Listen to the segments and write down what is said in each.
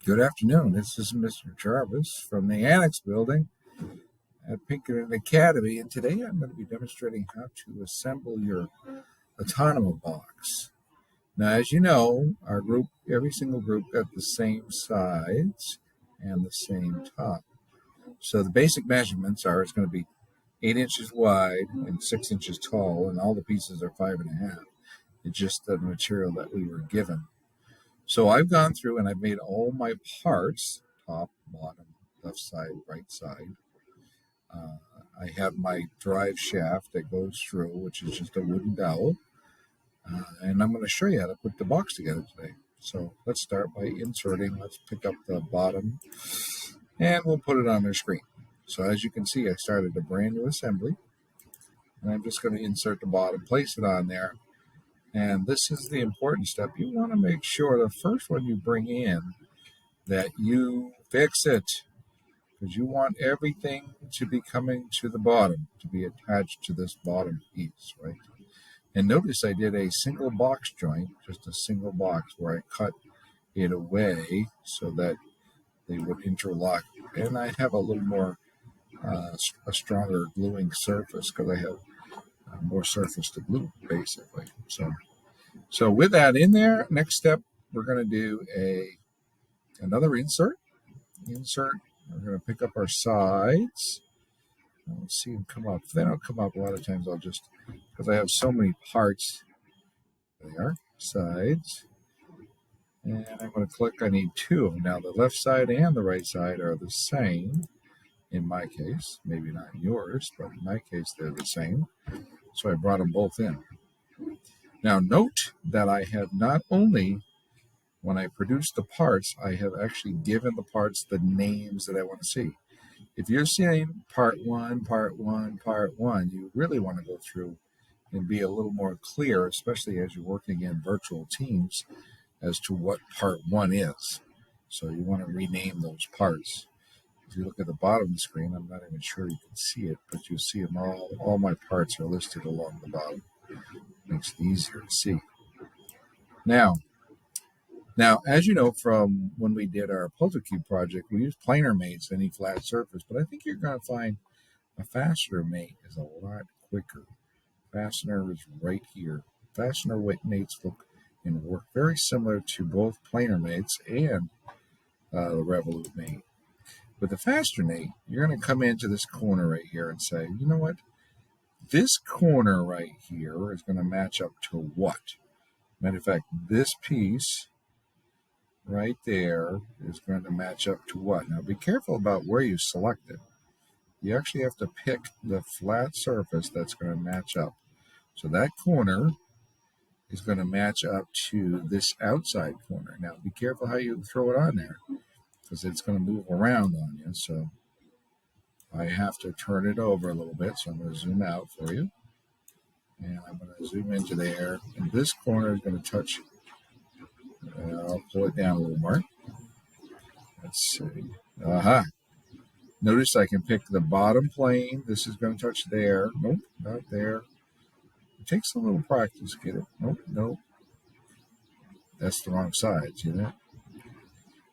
Good afternoon. This is Mr. Jarvis from the Annex Building at Pinkerton Academy, and today I'm going to be demonstrating how to assemble your Automata Box. Now, as you know, our group, every single group got the same sides and the same top. So the basic measurements are it's going to be 8 inches wide and 6 inches tall, and all the pieces are 5.5. It's just the material that we were given. So I've gone through and I've made all my parts, top, bottom, left side, right side. I have my drive shaft that goes through, which is just a wooden dowel. And I'm going to show you how to put the box together today. So let's start by inserting. Let's pick up the bottom and we'll put it on their screen. So as you can see, I started a brand new assembly. And I'm just going to insert the bottom, place it on there. And this is the important step. You want to make sure the first one you bring in that you fix it, because you want everything to be coming to the bottom, to be attached to this bottom piece, right? And notice I did a single box joint, just a single box where I cut it away so that they would interlock. And I have a little more, a stronger gluing surface because I have more surface to glue, basically. So with that in there, next step, we're going to do another insert. We're going to pick up our sides. Let's see them come up. If they don't come up, a lot of times I'll just, because I have so many parts, there they are, sides. And I'm going to click, I need two of them. Now the left side and the right side are the same in my case. Maybe not in yours, but in my case they're the same. So I brought them both in. Now note that I have not only, when I produce the parts, I have actually given the parts the names that I want to see. If you're seeing part one, you really want to go through and be a little more clear, especially as you're working in virtual teams, as to what part one is. So you want to rename those parts. If you look at the bottom of the screen, I'm not even sure you can see it, but you'll see them all my parts are listed along the bottom. Makes it easier to see. Now, as you know from when we did our puzzle cube project, we used planer mates, any flat surface, but I think you're going to find a fastener mate is a lot quicker. Fastener is right here. Fastener mates look and work very similar to both planer mates and the Revolute mate. With the fastener mate, you're going to come into this corner right here and say, you know what? This corner right here is going to match up to what? Matter of fact, this piece right there is going to match up to what? Now be careful about where you select it. You actually have to pick the flat surface that's going to match up. So that corner is going to match up to this outside corner. Now be careful how you throw it on there, because it's going to move around on you. So I have to turn it over a little bit. So I'm going to zoom out for you. And I'm going to zoom into there. And this corner is going to touch. I'll pull it down a little more. Let's see. Aha. Notice I can pick the bottom plane. This is going to touch there. Nope, not there. It takes a little practice to get it. Nope. That's the wrong side. See that?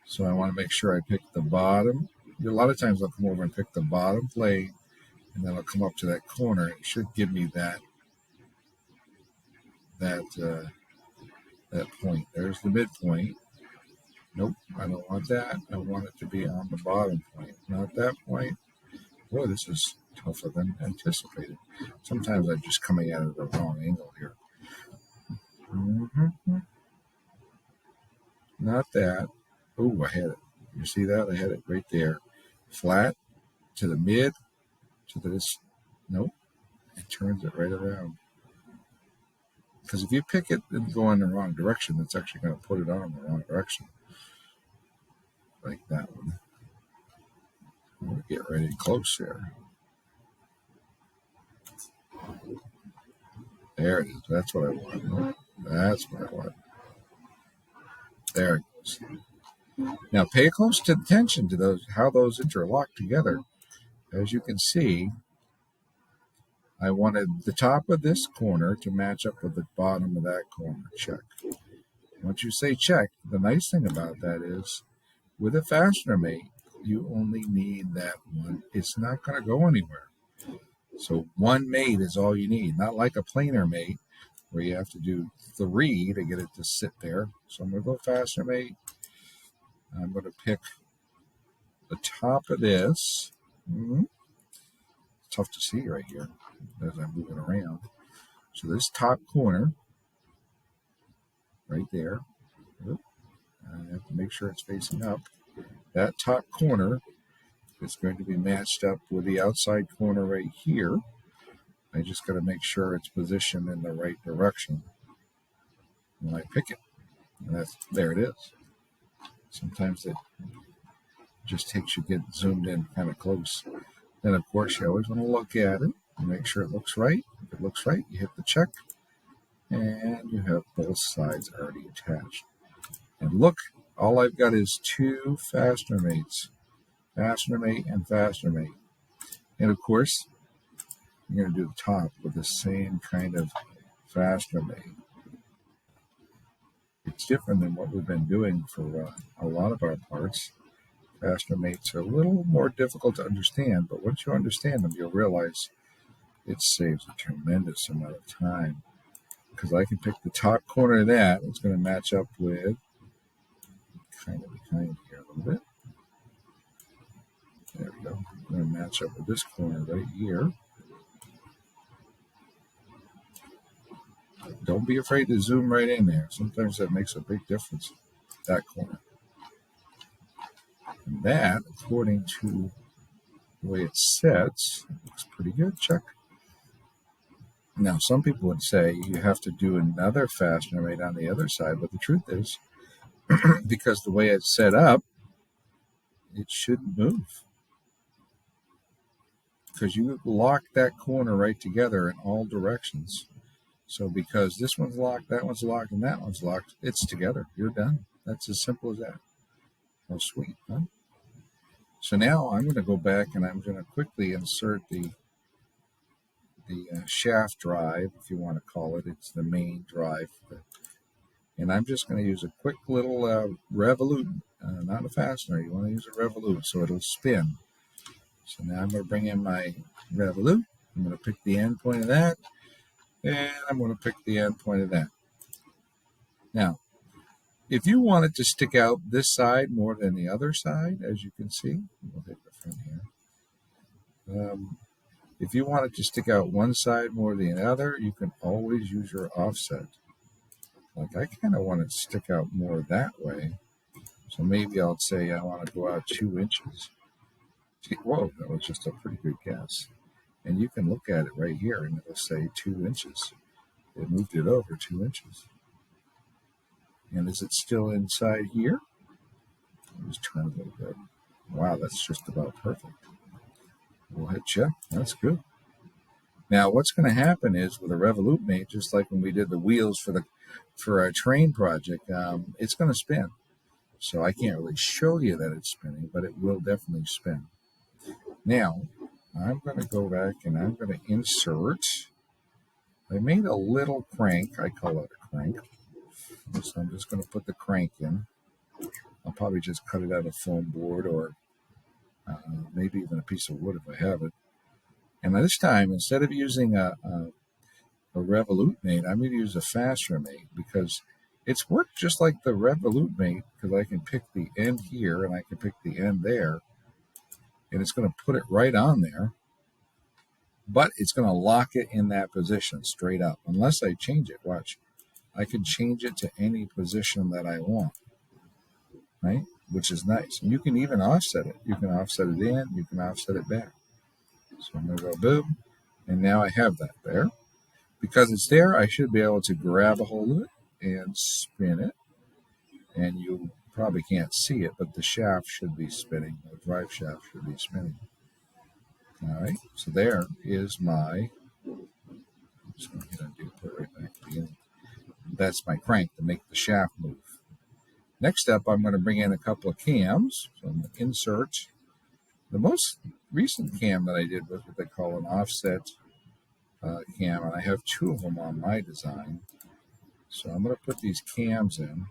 So I want to make sure I pick the bottom. A lot of times I'll come over and pick the bottom plane, and then I'll come up to that corner. It should give me that point. There's the midpoint. Nope, I don't want that. I want it to be on the bottom point, not that point. Boy, this is tougher than anticipated. Sometimes I'm just coming at it at the wrong angle here. Not that. Oh, I had it. You see that? I had it right there. Flat to the mid to this. Nope, it turns it right around. Because if you pick it and go in the wrong direction, it's actually going to put it on in the wrong direction. Like that one. I'm going to get right in close there. There it is. That's what I want. That's what I want. There it goes. Now pay close attention to those, how those interlock together. As you can see, I wanted the top of this corner to match up with the bottom of that corner. Check. Once you say check, the nice thing about that is With a fastener mate, you only need that one. It's not going to go anywhere. So one mate is all you need, not like a planer mate where you have to do 3 to get it to sit there. So I'm going to go fastener mate. I'm going to pick the top of this. It's tough to see right here as I'm moving around. So this top corner, right there, I have to make sure it's facing up. That top corner is going to be matched up with the outside corner right here. I just got to make sure it's positioned in the right direction when I pick it. And there it is. Sometimes it just takes you getting zoomed in kind of close. Then, of course, you always want to look at it and make sure it looks right. If it looks right, you hit the check, and you have both sides already attached. And look, all I've got is 2 fastener mates, fastener mate and fastener mate. And, of course, you're going to do the top with the same kind of fastener mate. It's different than what we've been doing for a lot of our parts. Fastener mates are a little more difficult to understand, but once you understand them, you'll realize it saves a tremendous amount of time. Because I can pick the top corner of that. It's going to match up with kind of behind here a little bit. There we go. I'm going to match up with this corner right here. Don't be afraid to zoom right in there. Sometimes that makes a big difference, that corner. And that, according to the way it sets, looks pretty good. Check. Now, some people would say you have to do another fastener mate on the other side, but the truth is, because the way it's set up, it shouldn't move. Because you lock that corner right together in all directions. So because this one's locked, that one's locked, and that one's locked, it's together. You're done. That's as simple as that. Oh, sweet, huh? So now I'm going to go back and I'm going to quickly insert the shaft drive, if you want to call it. It's the main drive. And I'm just going to use a quick little revolute, not a fastener. You want to use a revolute so it'll spin. So now I'm going to bring in my revolute. I'm going to pick the end point of that. And I'm going to pick the end point of that. Now, if you want it to stick out this side more than the other side, as you can see, we'll hit the front here. If you want it to stick out one side more than the other, you can always use your offset. Like I kind of want it to stick out more that way. So maybe I'll say I want to go out 2 inches. Whoa, that was just a pretty good guess. And you can look at it right here and it'll say 2 inches. It moved it over 2 inches. And is it still inside here? Let's turn a little bit. Wow, that's just about perfect. We'll hit check. That's good. Now, what's going to happen is with a revolute mate, just like when we did the wheels for our train project, it's going to spin. So I can't really show you that it's spinning, but it will definitely spin. Now, I'm going to go back and I'm going to insert. I made a little crank. I call it a crank. So I'm just going to put the crank in. I'll probably just cut it out of foam board or maybe even a piece of wood if I have it. And this time, instead of using a revolute mate, I'm going to use a fastener mate because it's worked just like the revolute mate because I can pick the end here and I can pick the end there. And it's going to put it right on there. But it's going to lock it in that position straight up. Unless I change it, watch. I can change it to any position that I want. Right? Which is nice. And you can even offset it. You can offset it in. You can offset it back. So I'm going to go boom. And now I have that there. Because it's there, I should be able to grab a hold of it and spin it. And you probably can't see it, but the shaft should be spinning. The drive shaft should be spinning. All right, so there is my, I'm just going to hit undo, put it right back at the beginning. That's my crank to make the shaft move. Next up, I'm going to bring in a couple of cams. So I'm going to insert. The most recent cam that I did was what they call an offset cam, and I have 2 of them on my design. So I'm going to put these cams in,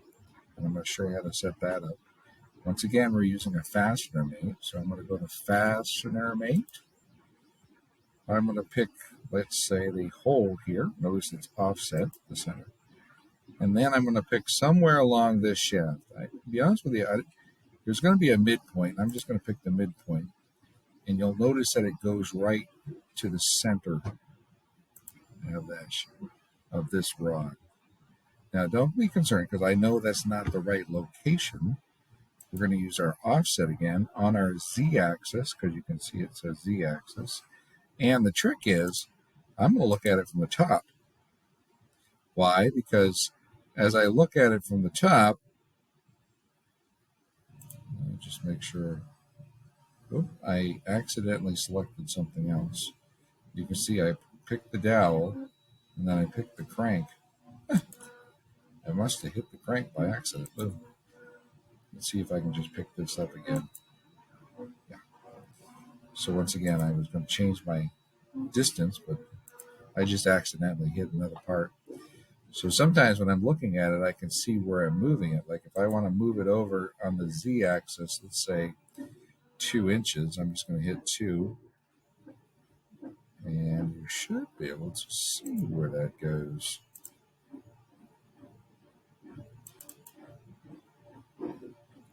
and I'm going to show you how to set that up. Once again, we're using a fastener mate, so I'm going to go to fastener mate. I'm going to pick, let's say, the hole here. Notice it's offset, the center. And then I'm going to pick somewhere along this shaft. To be honest with you, there's going to be a midpoint. I'm just going to pick the midpoint. And you'll notice that it goes right to the center of this rod. Now, don't be concerned, because I know that's not the right location. We're going to use our offset again on our z-axis, because you can see it says z-axis. And the trick is, I'm going to look at it from the top. Why? Because as I look at it from the top, just make sure, I accidentally selected something else. You can see I picked the dowel, and then I picked the crank. I must have hit the crank by accident. Let's see if I can just pick this up again. Yeah. So once again, I was going to change my distance, but I just accidentally hit another part. So sometimes when I'm looking at it, I can see where I'm moving it. Like if I want to move it over on the z-axis, let's say 2 inches, I'm just going to hit 2. And you should be able to see where that goes.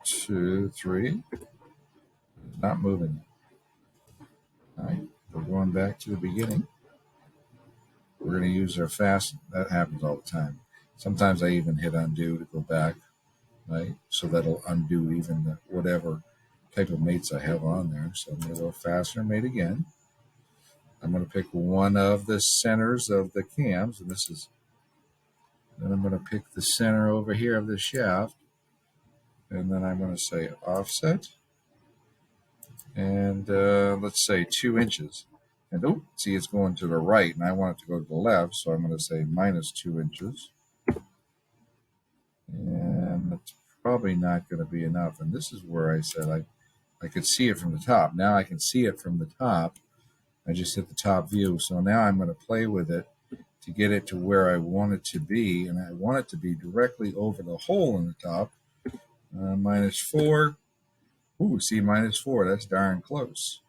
2, 3. Not moving. All right, we're going back to the beginning. We're going to use our fasten. That happens all the time. Sometimes I even hit undo to go back, right? So that'll undo even whatever type of mates I have on there. So I'm going to go fastener mate again. I'm going to pick one of the centers of the cams, and then I'm going to pick the center over here of the shaft, and then I'm going to say offset, and let's say 2 inches. And see, it's going to the right, and I want it to go to the left, so I'm going to say minus 2 inches. And that's probably not going to be enough. And this is where I said I could see it from the top. Now I can see it from the top. I just hit the top view. So now I'm going to play with it to get it to where I want it to be. And I want it to be directly over the hole in the top. Minus 4. Ooh, see, minus 4. That's darn close.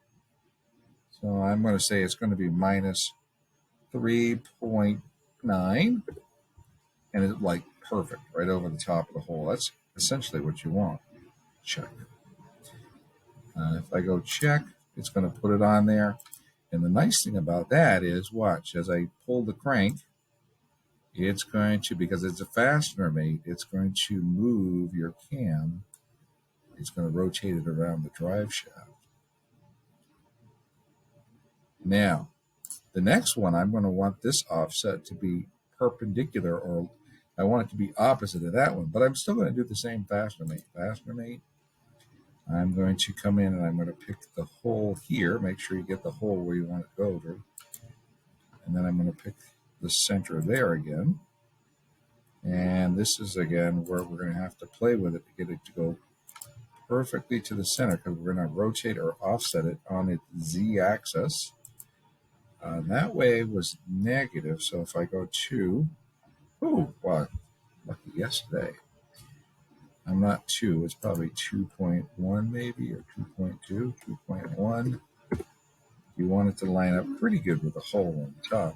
So I'm going to say it's going to be minus 3.9. And it's like perfect right over the top of the hole. That's essentially what you want. Check. If I go check, it's going to put it on there. And the nice thing about that is, watch, as I pull the crank, it's going to, because it's a fastener mate, it's going to move your cam. It's going to rotate it around the drive shaft. Now, the next one, I'm going to want this offset to be perpendicular, or I want it to be opposite of that one, but I'm still going to do the same fastener mate. Fastener mate. I'm going to come in and I'm going to pick the hole here. Make sure you get the hole where you want it to go over. And then I'm going to pick the center there again. And this is, again, where we're going to have to play with it to get it to go perfectly to the center, because we're going to rotate or offset it on its z-axis. That way was negative. So if I go to, wow, lucky yesterday. I'm not 2. It's probably 2.1 maybe, or 2.2, 2.1. You want it to line up pretty good with the hole on the top.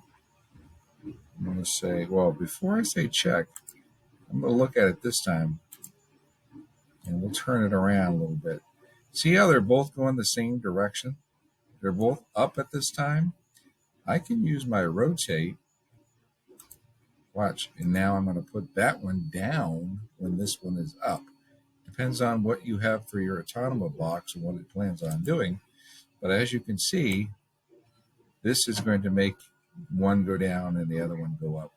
I'm going to say, well, before I say check, I'm going to look at it this time, and we'll turn it around a little bit. See how they're both going the same direction? They're both up at this time. I can use my rotate. Watch, and now I'm going to put that one down when this one is up. Depends on what you have for your Automata box and what it plans on doing. But as you can see, this is going to make one go down and the other one go up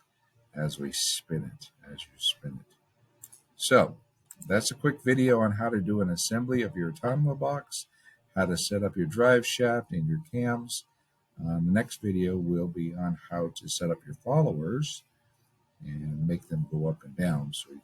as we spin it, as you spin it. So that's a quick video on how to do an assembly of your Automata box, how to set up your drive shaft and your cams. The next video will be on how to set up your followers and make them go up and down so you